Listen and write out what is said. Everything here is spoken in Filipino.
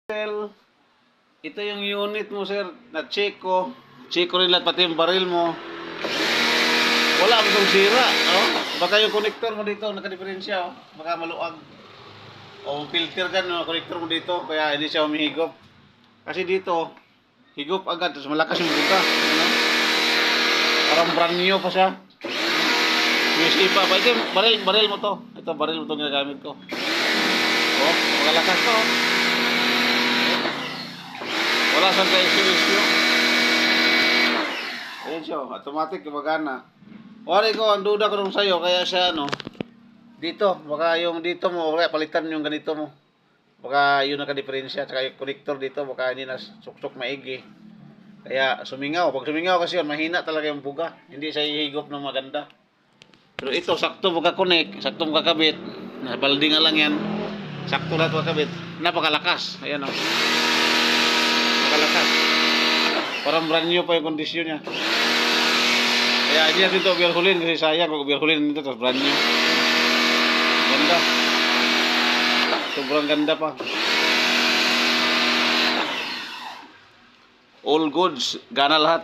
Well, ito yung unit mo, sir. Na-check ko. Check ko rin lahat, pati yung baril mo. Wala akong sira. Oh. Baka yung connector mo dito, nakadiferensya. Oh. Baka maluag. O filter dyan, no? Connector mo dito. Kaya hindi siya humihigop. Kasi dito, higop agad. Tapos malakas yung buga. Ano? Parang brand new pa siya. Sumisipa pa. Ito yung baril mo to. Ito, baril mo to ginagamit ko. Oh, magalakas to. Oh. Wala saan tayo issue. Ayan siya, automatic, gumagana. Wari ko, ang duda ko nung sa'yo, kaya siya, dito, baka yung dito mo, kaya palitan yung ganito mo. Baka yun nakadiferensya, tsaka yung connector dito, baka hindi na suksok maigi. Kaya sumingaw, pag sumingaw kasi yun, mahina talaga yung buga. Hindi siya hihigop ng maganda. Pero ito, sakto magka-connect, sakto magkakabit. Baldi nga lang yan. Sakto lahat magkakabit. Napakalakas. Ayan o. Napakalakas. Parang brand new pa yung kondisyon niya. Kaya hindi natin ito overhaulin kasi sayang kung overhaulin nito tapos brand new. Ganda. Sobrang ganda pa. All goods. Gana lahat.